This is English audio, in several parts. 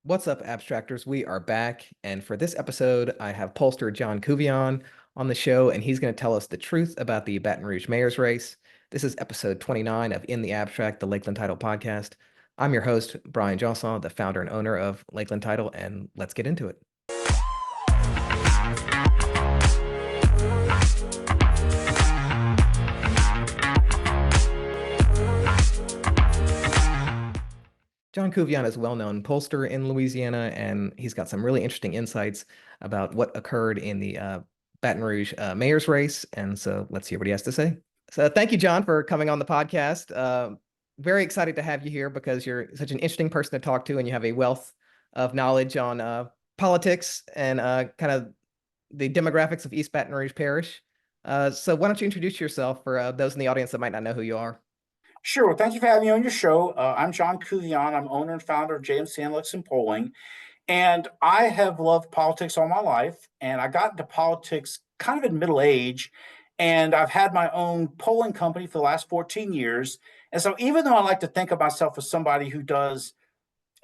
What's up, abstractors? We are back, and for this episode, I have pollster John Couvillon on the show, and he's going to tell us the truth about the Baton Rouge mayor's race. This is episode 29 of In the Abstract, the Lakeland Title podcast. I'm your host, Bryan Jeansonne, the founder and owner of Lakeland Title, and let's get into it. John Couvillon is a well-known pollster in Louisiana, and he's got some really interesting insights about what occurred in the Baton Rouge mayor's race. And so let's hear what he has to say. So thank you, John, for coming on the podcast. Very excited to have you here because you're such an interesting person to talk to, and you have a wealth of knowledge on politics and kind of the demographics of East Baton Rouge Parish. So why don't you introduce yourself for those in the audience that might not know who you are? Sure. Well, thank you for having me on your show. I'm John Couvillon. I'm owner and founder of JMC Analytics and Polling. And I have loved politics all my life. And I got into politics kind of in middle age. And I've had my own polling company for the last 14 years. And so even though I like to think of myself as somebody who does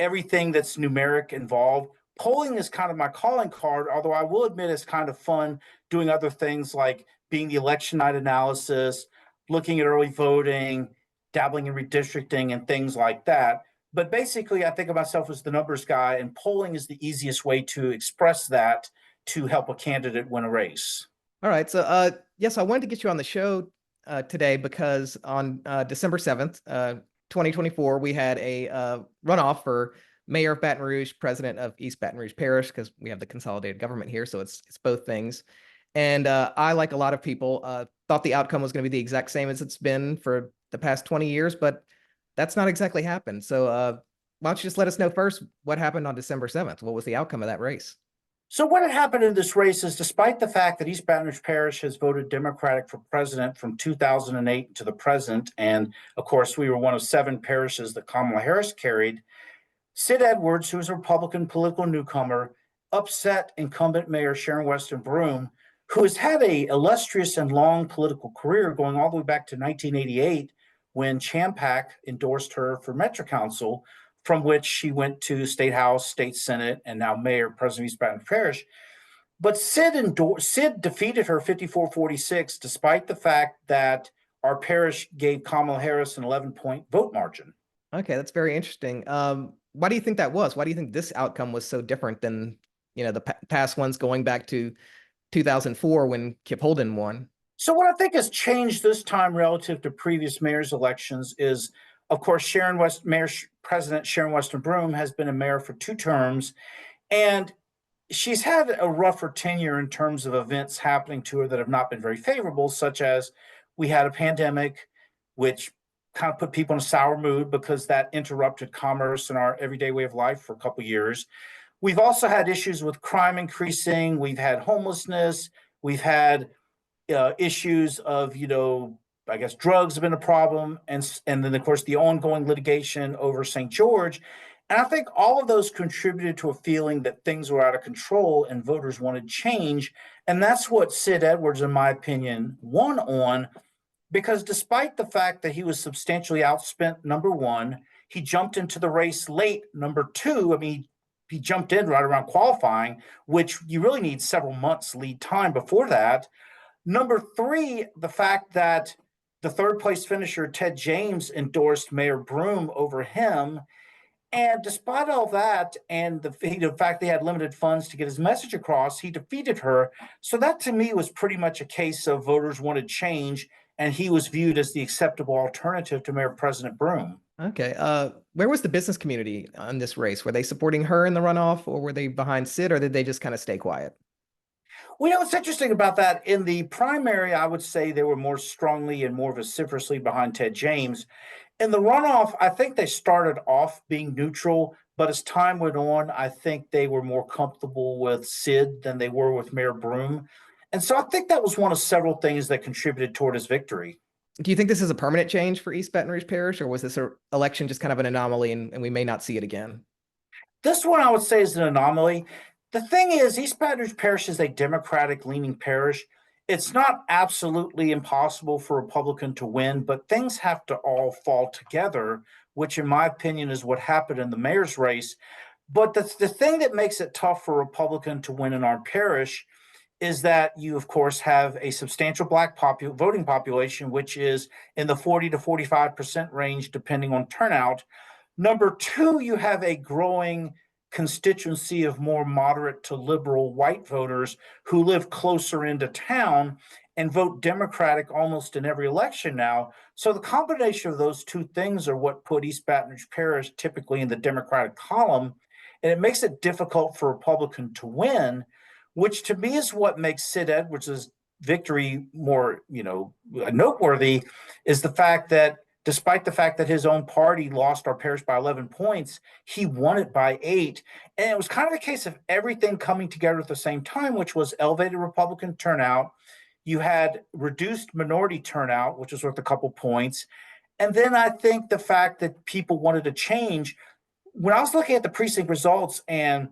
everything that's numeric involved, polling is kind of my calling card, although I will admit it's kind of fun doing other things like being the election night analysis, looking at early voting, dabbling in redistricting and things like that. But basically, I think of myself as the numbers guy, and polling is the easiest way to express that to help a candidate win a race. All right. So, yes, I wanted to get you on the show today because on December 7th, 2024, we had a runoff for mayor of Baton Rouge, president of East Baton Rouge Parish, because we have the consolidated government here. So it's both things. And I, like a lot of people, thought the outcome was going to be the exact same as it's been for the past 20 years, but that's not exactly happened. So why don't you just let us know first what happened on December 7th? What was the outcome of that race? So what had happened in this race is, despite the fact that East Baton Rouge Parish has voted Democratic for president from 2008 to the present, and of course we were one of 7 parishes that Kamala Harris carried, Sid Edwards, who is a Republican political newcomer, upset incumbent Mayor Sharon Weston Broome, who has had a illustrious and long political career going all the way back to 1988, when Champac endorsed her for Metro Council, from which she went to State House, State Senate, and now Mayor, President of East Baton Rouge Parish. But Sid defeated her 54-46, despite the fact that our parish gave Kamala Harris an 11-point vote margin. Okay, that's very interesting. Why do you think that was? Why do you think this outcome was so different than the past ones going back to 2004 when Kip Holden won? So what I think has changed this time relative to previous mayor's elections is, of course, President Sharon Weston Broome has been a mayor for 2 terms, and she's had a rougher tenure in terms of events happening to her that have not been very favorable, such as we had a pandemic, which kind of put people in a sour mood because that interrupted commerce and our everyday way of life for a couple of years. We've also had issues with crime increasing. We've had homelessness. We've had issues of, I guess drugs have been a problem. And then, of course, the ongoing litigation over St. George. And I think all of those contributed to a feeling that things were out of control and voters wanted change. And that's what Sid Edwards, in my opinion, won on, because despite the fact that he was substantially outspent, number one, he jumped into the race late, number two. I mean, he jumped in right around qualifying, which you really need several months lead time before that. Number three, the fact that the 3rd place finisher, Ted James, endorsed Mayor Broome over him. And despite all that, and the fact they had limited funds to get his message across, he defeated her. So that, to me, was pretty much a case of voters wanted change, and he was viewed as the acceptable alternative to Mayor President Broome. Okay. Where was the business community on this race? Were they supporting her in the runoff, or were they behind Sid, or did they just kind of stay quiet? Well, what's interesting about that, in the primary, I would say they were more strongly and more vociferously behind Ted James. In the runoff, I think they started off being neutral, but as time went on, I think they were more comfortable with Sid than they were with Mayor Broome. And so I think that was one of several things that contributed toward his victory. Do you think this is a permanent change for East Baton Rouge Parish, or was this election just kind of an anomaly and we may not see it again? This one, I would say, is an anomaly. The thing is, East Baton Rouge Parish is a Democratic-leaning parish. It's not absolutely impossible for a Republican to win, but things have to all fall together, which in my opinion is what happened in the mayor's race. But the thing that makes it tough for a Republican to win in our parish is that you, of course, have a substantial black voting population, which is in the 40 to 45% range, depending on turnout. Number two, you have a growing constituency of more moderate to liberal white voters who live closer into town and vote Democratic almost in every election now. So the combination of those two things are what put East Baton Rouge Parish typically in the Democratic column. And it makes it difficult for a Republican to win, which to me is what makes Sid Edwards' victory more, noteworthy, is the fact that despite the fact that his own party lost our parish by 11 points, he won it by 8. And it was kind of a case of everything coming together at the same time, which was elevated Republican turnout. You had reduced minority turnout, which was worth a couple points. And then I think the fact that people wanted to change. When I was looking at the precinct results and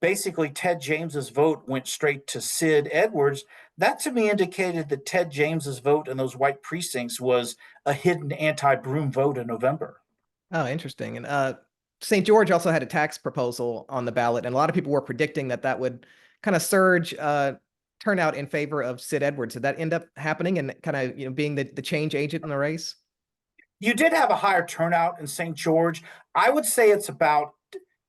basically Ted James's vote went straight to Sid Edwards, that to me indicated that Ted James's vote in those white precincts was a hidden anti-Broome vote in November. Oh, interesting. And St. George also had a tax proposal on the ballot, and a lot of people were predicting that that would kind of surge turnout in favor of Sid Edwards. Did that end up happening and kind of being the change agent in the race? You did have a higher turnout in St. George. I would say it's about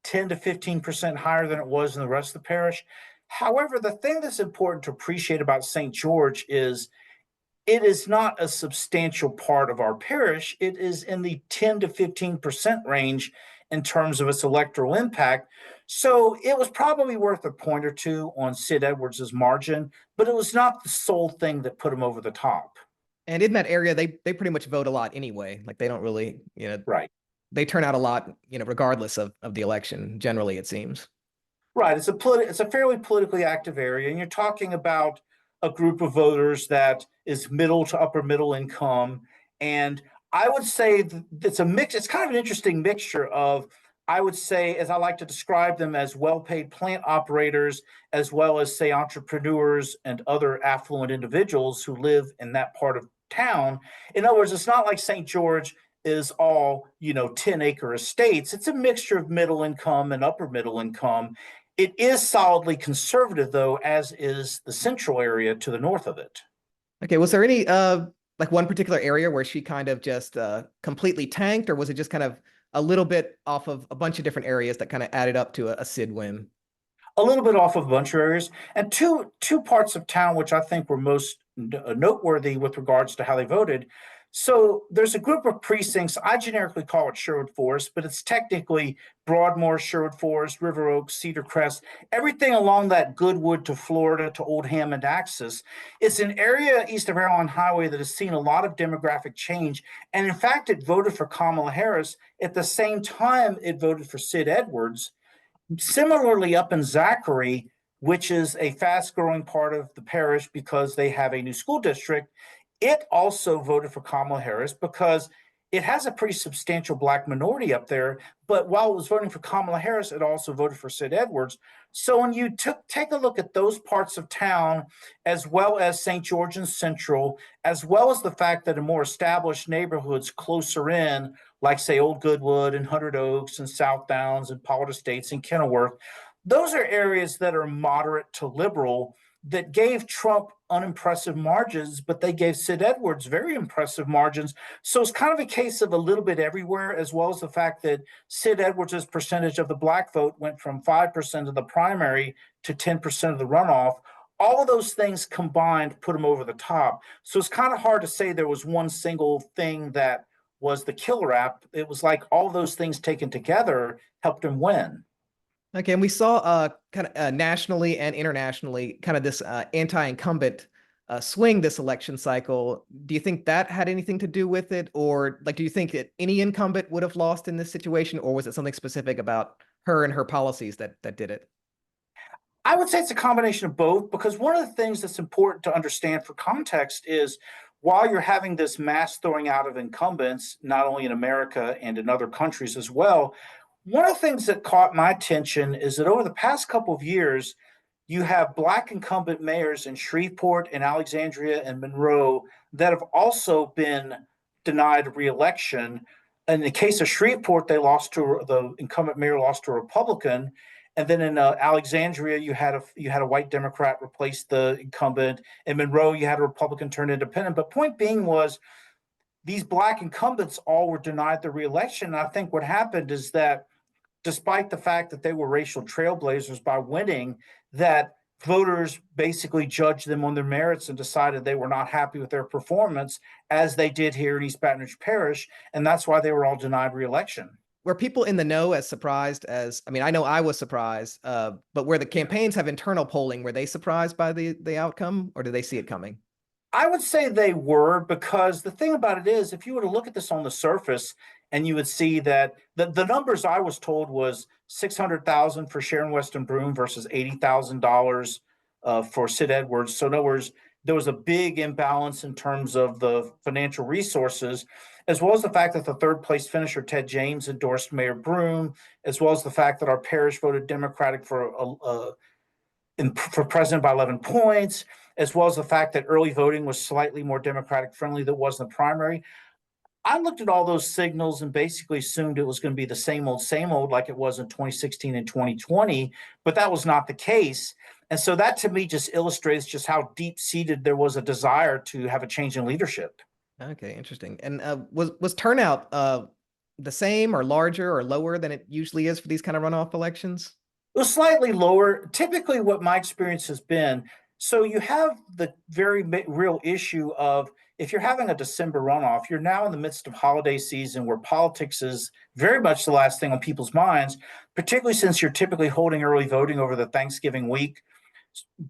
10 to 15% higher than it was in the rest of the parish. However, the thing that's important to appreciate about St. George is it is not a substantial part of our parish. It is in the 10 to 15% range in terms of its electoral impact. So it was probably worth a point or two on Sid Edwards' margin, but it was not the sole thing that put him over the top. And in that area, they pretty much vote a lot anyway. Like they don't really, Right. they turn out a lot, regardless of the election, generally, it seems. Right. It's a fairly politically active area, and you're talking about a group of voters that is middle to upper middle income. And I would say it's a mix. It's kind of an interesting mixture of, I would say, as I like to describe them, as well-paid plant operators, as well as, say, entrepreneurs and other affluent individuals who live in that part of town. In other words, it's not like St. George is all 10-acre estates. It's a mixture of middle income and upper middle income. It is solidly conservative, though, as is the central area to the north of it. Okay, was there any like one particular area where she kind of just completely tanked, or was it just kind of a little bit off of a bunch of different areas that kind of added up to a Sid win? A little bit off of a bunch of areas, and two parts of town which I think were most noteworthy with regards to how they voted. So there's a group of precincts. I generically call it Sherwood Forest, but it's technically Broadmoor, Sherwood Forest, River Oaks, Cedar Crest, everything along that Goodwood to Florida to Old Hammond axis. It's an area east of Airline Highway that has seen a lot of demographic change. And in fact, it voted for Kamala Harris at the same time it voted for Sid Edwards. Similarly, up in Zachary, which is a fast growing part of the parish because they have a new school district, it also voted for Kamala Harris because it has a pretty substantial black minority up there. But while it was voting for Kamala Harris, it also voted for Sid Edwards. So when you take a look at those parts of town, as well as St. George and Central, as well as the fact that in more established neighborhoods closer in, like say Old Goodwood and Hundred Oaks and South Downs and Pollard Estates and Kenilworth, those are areas that are moderate to liberal that gave Trump unimpressive margins, but they gave Sid Edwards very impressive margins. So it's kind of a case of a little bit everywhere, as well as the fact that Sid Edwards' percentage of the black vote went from 5% of the primary to 10% of the runoff. All of those things combined put him over the top. So it's kind of hard to say there was one single thing that was the killer app. It was like all those things taken together helped him win. Okay, and we saw kind of nationally and internationally kind of this anti-incumbent swing this election cycle. Do you think that had anything to do with it? Or like, do you think that any incumbent would have lost in this situation? Or was it something specific about her and her policies that did it? I would say it's a combination of both, because one of the things that's important to understand for context is while you're having this mass throwing out of incumbents, not only in America and in other countries as well, one of the things that caught my attention is that over the past couple of years, you have black incumbent mayors in Shreveport and Alexandria and Monroe that have also been denied reelection. in the case of Shreveport, the incumbent mayor lost to a Republican. And then in Alexandria, you had a white Democrat replace the incumbent. In Monroe, you had a Republican turn independent. But point being was these black incumbents all were denied the reelection. And I think what happened is that despite the fact that they were racial trailblazers by winning, that voters basically judged them on their merits and decided they were not happy with their performance, as they did here in East Baton Rouge Parish. And that's why they were all denied reelection. Were people in the know as surprised as, I mean, I know I was surprised, but where the campaigns have internal polling, were they surprised by the outcome, or did they see it coming? I would say they were, because the thing about it is, if you were to look at this on the surface, and you would see that the numbers I was told was 600,000 for Sharon Weston Broome versus $80,000 for Sid Edwards. So in other words, there was a big imbalance in terms of the financial resources, as well as the fact that the third place finisher, Ted James, endorsed Mayor Broome, as well as the fact that our parish voted Democratic for president by 11 points, as well as the fact that early voting was slightly more Democratic friendly than was in the primary. I looked at all those signals and basically assumed it was going to be the same old, like it was in 2016 and 2020, but that was not the case. And so that to me just illustrates just how deep-seated there was a desire to have a change in leadership. Okay, interesting. And was turnout the same or larger or lower than it usually is for these kind of runoff elections? It was slightly lower. Typically, what my experience has been, so you have the very real issue of, if you're having a December runoff, you're now in the midst of holiday season where politics is very much the last thing on people's minds, particularly since you're typically holding early voting over the Thanksgiving week.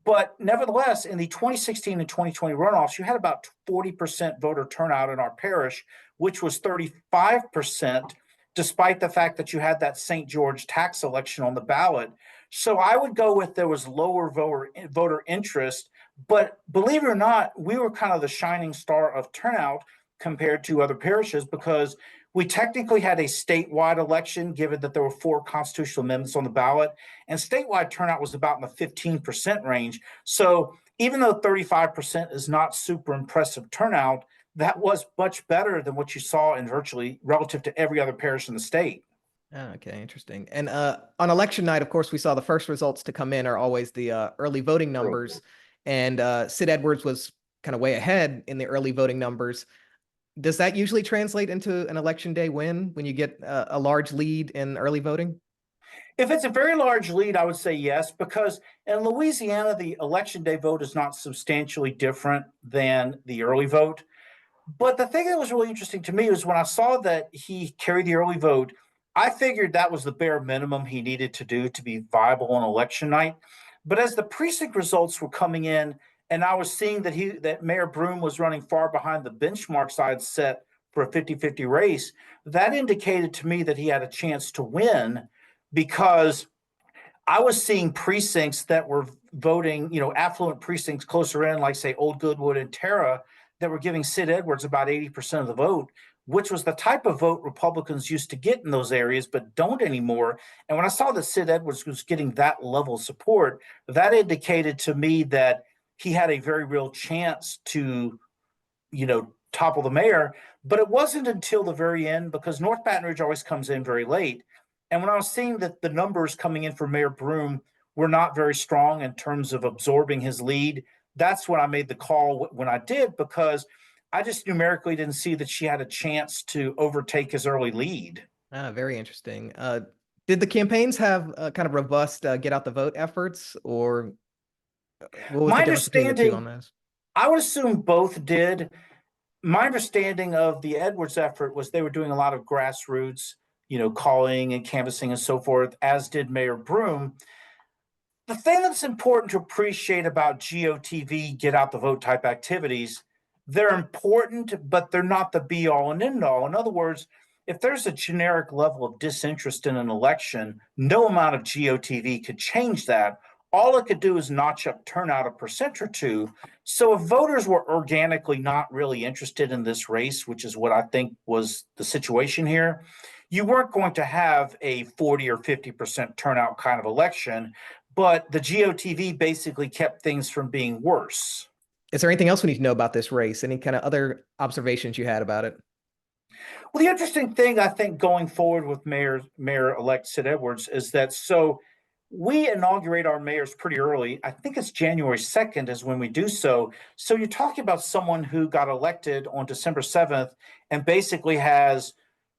But nevertheless, in the 2016 and 2020 runoffs, you had about 40% voter turnout in our parish, which was 35%, despite the fact that you had that St. George tax election on the ballot. So I would go with there was lower voter interest, but believe it or not, we were kind of the shining star of turnout compared to other parishes, because we technically had a statewide election, given that there were 4 constitutional amendments on the ballot, and statewide turnout was about in the 15% range. So even though 35% is not super impressive turnout, that was much better than what you saw in virtually relative to every other parish in the state. Oh, okay, interesting. And on election night, of course, we saw the first results to come in are always the early voting numbers. And Sid Edwards was kind of way ahead in the early voting numbers. Does that usually translate into an election day win when you get a large lead in early voting? If it's a very large lead, I would say yes, because in Louisiana, the election day vote is not substantially different than the early vote. But the thing that was really interesting to me was when I saw that he carried the early vote, I figured that was the bare minimum he needed to do to be viable on election night. But as the precinct results were coming in, and I was seeing that Mayor Broome was running far behind the benchmarks I had set for a 50-50 race, that indicated to me that he had a chance to win, because I was seeing precincts that were voting, affluent precincts closer in, like say Old Goodwood and Tara, that were giving Sid Edwards about 80% of the vote, which was the type of vote Republicans used to get in those areas, but don't anymore. And when I saw that Sid Edwards was getting that level of support, that indicated to me that he had a very real chance to, topple the mayor. But it wasn't until the very end, because North Baton Rouge always comes in very late. And when I was seeing that the numbers coming in for Mayor Broome were not very strong in terms of absorbing his lead, that's when I made the call when I did, because I just numerically didn't see that she had a chance to overtake his early lead. Very interesting. Did the campaigns have kind of robust get out the vote efforts, or what was My the difference between the two on understanding, those? I would assume both did. My understanding of the Edwards effort was they were doing a lot of grassroots, calling and canvassing and so forth, as did Mayor Broome. The thing that's important to appreciate about GOTV, get out the vote type activities, they're important, but they're not the be all and end all. In other words, if there's a generic level of disinterest in an election, no amount of GOTV could change that. All it could do is notch up turnout a percent or two. So if voters were organically not really interested in this race, which is what I think was the situation here, you weren't going to have a 40 or 50% turnout kind of election. But the GOTV basically kept things from being worse. Is there anything else we need to know about this race? Any kind of other observations you had about it? Well, the interesting thing I think going forward with Mayor-elect Sid Edwards is that we inaugurate our mayors pretty early. I think it's January 2nd is when we do so. So you're talking about someone who got elected on December 7th and basically has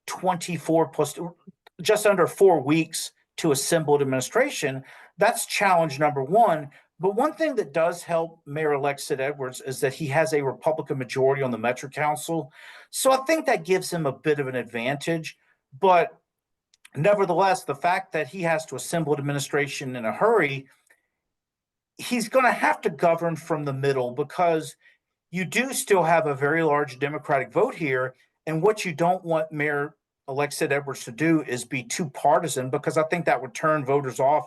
24 plus just under 4 weeks to assemble an administration. That's challenge number one. But one thing that does help Mayor-elect Sid Edwards is that he has a Republican majority on the Metro Council. So I think that gives him a bit of an advantage. But nevertheless, the fact that he has to assemble an administration in a hurry, he's going to have to govern from the middle because you do still have a very large Democratic vote here. And what you don't want Mayor-elect Sid Edwards to do is be too partisan, because I think that would turn voters off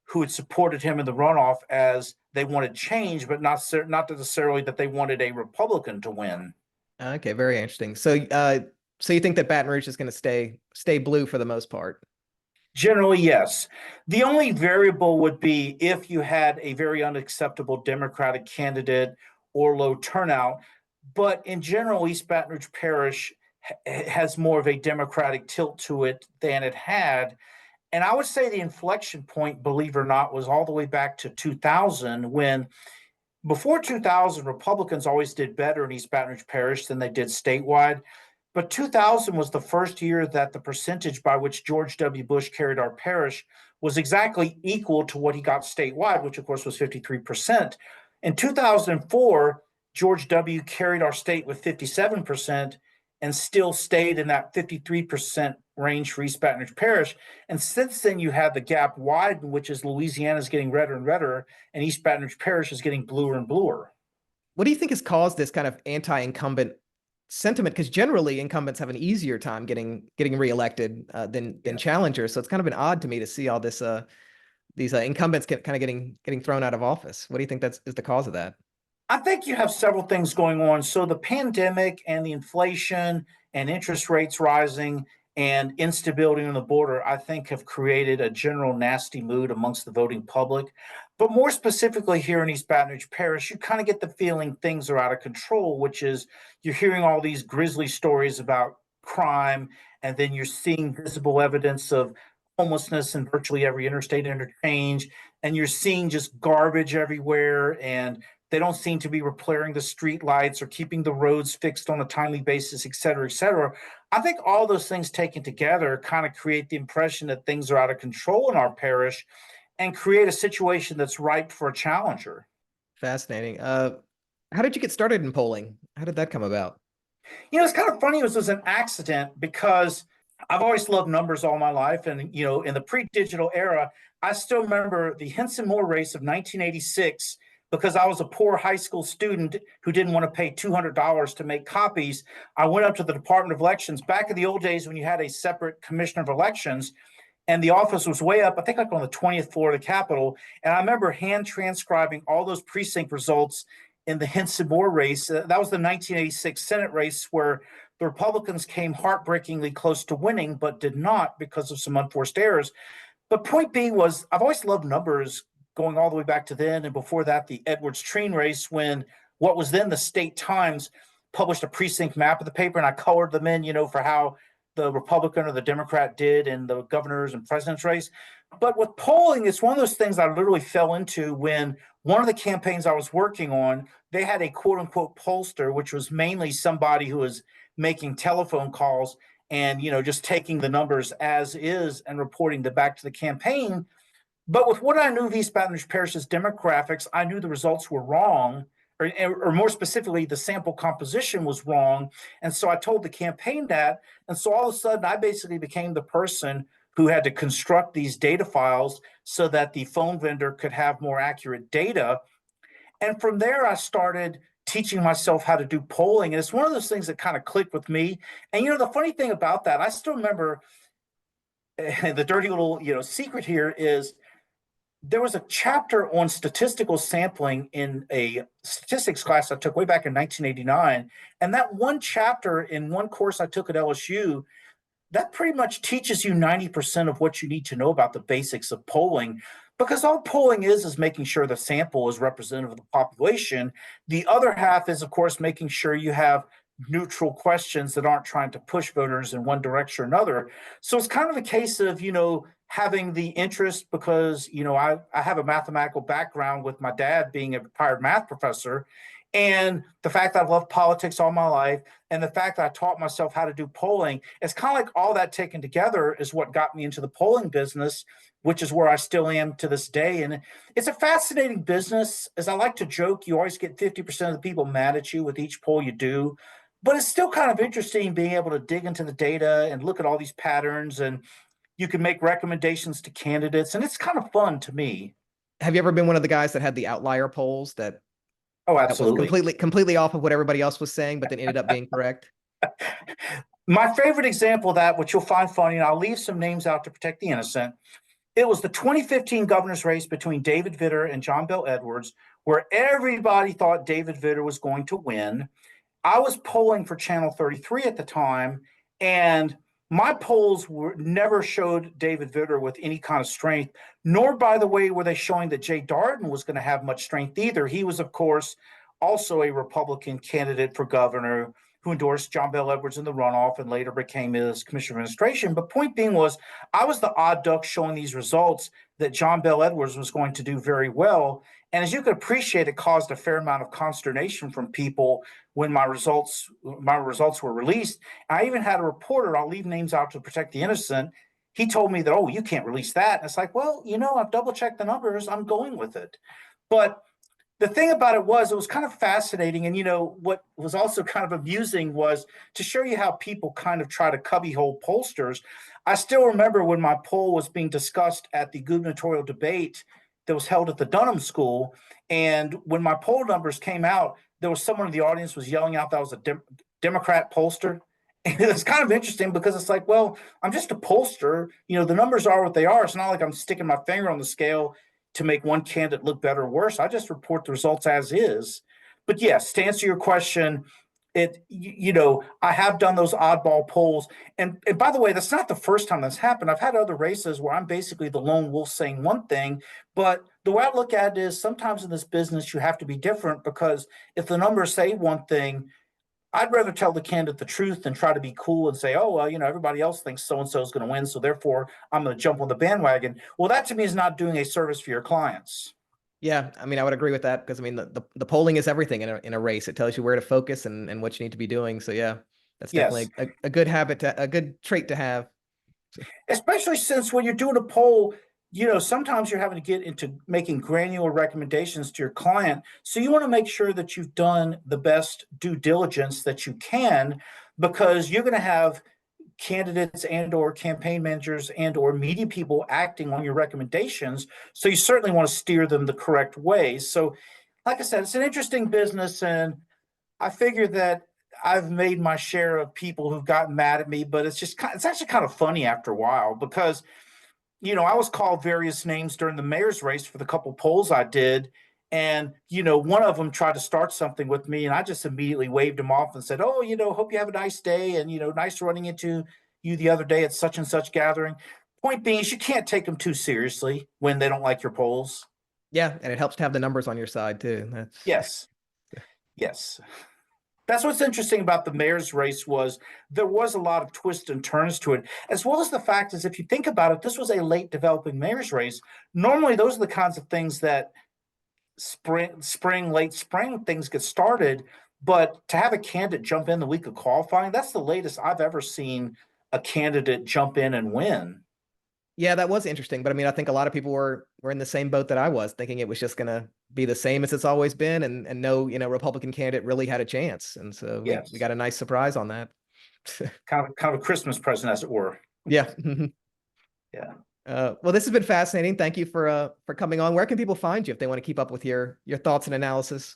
who had supported him in the runoff as they wanted change, but not necessarily that they wanted a Republican to win. Okay, very interesting. So you think that Baton Rouge is going to stay blue for the most part? Generally, yes. The only variable would be if you had a very unacceptable Democratic candidate or low turnout. But in general, East Baton Rouge Parish has more of a Democratic tilt to it than it had. And I would say the inflection point, believe it or not, was all the way back to 2000, when before 2000, Republicans always did better in East Baton Rouge Parish than they did statewide. But 2000 was the first year that the percentage by which George W. Bush carried our parish was exactly equal to what he got statewide, which of course was 53%. In 2004, George W. carried our state with 57% and still stayed in that 53% range for East Baton Rouge Parish. And since then, you have the gap widen, which is Louisiana's getting redder and redder, and East Baton Rouge Parish is getting bluer and bluer. What do you think has caused this kind of anti-incumbent sentiment? Because generally incumbents have an easier time getting reelected than challengers. So it's kind of been odd to me to see all this these incumbents kind of getting thrown out of office. What do you think is the cause of that? I think you have several things going on. So the pandemic and the inflation and interest rates rising and instability on the border, I think, have created a general nasty mood amongst the voting public. But more specifically here in East Baton Rouge Parish, you kind of get the feeling things are out of control, which is you're hearing all these grisly stories about crime, and then you're seeing visible evidence of homelessness in virtually every interstate interchange, and you're seeing just garbage everywhere, and they don't seem to be repairing the street lights or keeping the roads fixed on a timely basis, et cetera, et cetera. I think all those things taken together kind of create the impression that things are out of control in our parish and create a situation that's ripe for a challenger. Fascinating. How did you get started in polling? How did that come about? It's kind of funny. It was an accident because I've always loved numbers all my life. And, in the pre-digital era, I still remember the Henson Moore race of 1986 because I was a poor high school student who didn't want to pay $200 to make copies. I went up to the Department of Elections back in the old days when you had a separate commissioner of elections, and the office was way up, I think like on the 20th floor of the Capitol. And I remember hand transcribing all those precinct results in the Henson Moore race. That was the 1986 Senate race where the Republicans came heartbreakingly close to winning, but did not because of some unforced errors. But point being was, I've always loved numbers going all the way back to then. And before that, the Edwards-Treen race, when what was then the State Times published a precinct map of the paper, and I colored them in, for how the Republican or the Democrat did in the governor's and president's race. But with polling, it's one of those things I literally fell into when one of the campaigns I was working on, they had a quote unquote pollster, which was mainly somebody who was making telephone calls and, just taking the numbers as is and reporting them back to the campaign. But with what I knew of East Baton Rouge Parish's demographics, I knew the results were wrong, or more specifically, the sample composition was wrong. And so I told the campaign that. And so all of a sudden, I basically became the person who had to construct these data files so that the phone vendor could have more accurate data. And from there, I started teaching myself how to do polling. And it's one of those things that kind of clicked with me. And, the funny thing about that, I still remember the dirty little, secret here is there was a chapter on statistical sampling in a statistics class I took way back in 1989. And that one chapter in one course I took at LSU, that pretty much teaches you 90% of what you need to know about the basics of polling, because all polling is making sure the sample is representative of the population. The other half is, of course, making sure you have neutral questions that aren't trying to push voters in one direction or another. So it's kind of a case of, having the interest because, I have a mathematical background with my dad being a retired math professor. And the fact that I've loved politics all my life and the fact that I taught myself how to do polling, it's kind of like all that taken together is what got me into the polling business, which is where I still am to this day. And it's a fascinating business. As I like to joke, you always get 50% of the people mad at you with each poll you do. But it's still kind of interesting being able to dig into the data and look at all these patterns, and you can make recommendations to candidates. And it's kind of fun to me. Have you ever been one of the guys that had the outlier polls that Oh, that was absolutely. completely off of what everybody else was saying, but then ended up being correct? My favorite example of that, which you'll find funny, and I'll leave some names out to protect the innocent. It was the 2015 governor's race between David Vitter and John Bel Edwards, where everybody thought David Vitter was going to win. I was polling for Channel 33 at the time, and my polls never showed David Vitter with any kind of strength, nor, by the way, were they showing that Jay Darden was going to have much strength either. He was, of course, also a Republican candidate for governor who endorsed John Bel Edwards in the runoff and later became his commissioner of administration. But point being was, I was the odd duck showing these results that John Bel Edwards was going to do very well. And as you could appreciate, it caused a fair amount of consternation from people when my results were released. I even had a reporter, I'll leave names out to protect the innocent. He told me that, oh, you can't release that. And it's like, well, I've double checked the numbers. I'm going with it. But the thing about it was kind of fascinating. And, what was also kind of amusing was to show you how people kind of try to cubbyhole pollsters. I still remember when my poll was being discussed at the gubernatorial debate that was held at the Dunham School. And when my poll numbers came out, there was someone in the audience was yelling out that I was a Democrat pollster. And it's kind of interesting because it's like, well, I'm just a pollster. The numbers are what they are. It's not like I'm sticking my finger on the scale to make one candidate look better or worse. I just report the results as is. But yes, to answer your question, I have done those oddball polls. And by the way, that's not the first time that's happened. I've had other races where I'm basically the lone wolf saying one thing, but the way I look at it is sometimes in this business, you have to be different because if the numbers say one thing, I'd rather tell the candidate the truth than try to be cool and say, oh, well, everybody else thinks so-and-so is going to win, so therefore I'm going to jump on the bandwagon. Well, that to me is not doing a service for your clients. Yeah, I mean, I would agree with that because I mean, the polling is everything in a race. It tells you where to focus and what you need to be doing. So yeah, that's Yes. definitely a good habit, a good trait to have. Especially since when you're doing a poll, sometimes you're having to get into making granular recommendations to your client. So you want to make sure that you've done the best due diligence that you can, because you're going to have candidates and or campaign managers and or media people acting on your recommendations. So you certainly want to steer them the correct way. So like I said, it's an interesting business, and I figure that I've made my share of people who've gotten mad at me, but it's actually kind of funny after a while because, I was called various names during the mayor's race for the couple polls I did. And, one of them tried to start something with me and I just immediately waved him off and said, oh, hope you have a nice day. And, nice running into you the other day at such and such gathering. Point being is you can't take them too seriously when they don't like your polls. Yeah, and it helps to have the numbers on your side too. Yes. Yes. That's what's interesting about the mayor's race was there was a lot of twists and turns to it, as well as the fact is, if you think about it, this was a late developing mayor's race. Normally, those are the kinds of things that late spring things get started. But to have a candidate jump in the week of qualifying, that's the latest I've ever seen a candidate jump in and win. Yeah, that was interesting. But I mean, I think a lot of people were in the same boat that I was, thinking it was just gonna be the same as it's always been, and no, Republican candidate really had a chance. And so we Yes, got a nice surprise on that. kind of a Christmas present, as it were. Yeah. Yeah. Well, this has been fascinating. Thank you for coming on. Where can people find you if they want to keep up with your thoughts and analysis?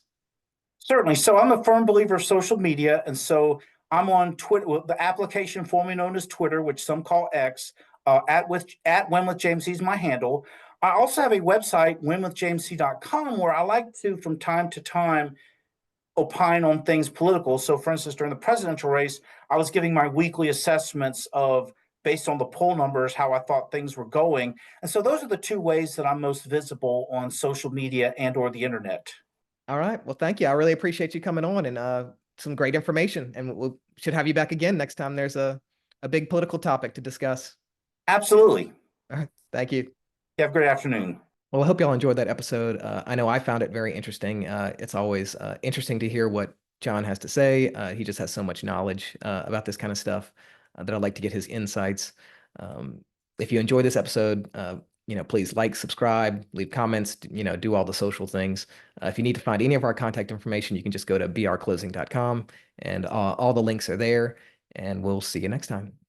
Certainly. So I'm a firm believer of social media. And so I'm on Twitter, the application formerly known as Twitter, which some call X, at Win with James C is my handle. I also have a website, winwithjamesc.com, where I like to, from time to time, opine on things political. So for instance, during the presidential race, I was giving my weekly assessments of, based on the poll numbers, how I thought things were going. And so those are the two ways that I'm most visible on social media and or the internet. All right. Well, thank you. I really appreciate you coming on and some great information, and we should have you back again next time there's a big political topic to discuss. Absolutely. All right, thank you. You have a great afternoon. Well, I hope y'all enjoyed that episode. I know I found it very interesting. It's always interesting to hear what John has to say. He just has so much knowledge about this kind of stuff that I'd like to get his insights. If you enjoyed this episode, please like, subscribe, leave comments, do all the social things. If you need to find any of our contact information, you can just go to brclosing.com, and all the links are there. And we'll see you next time.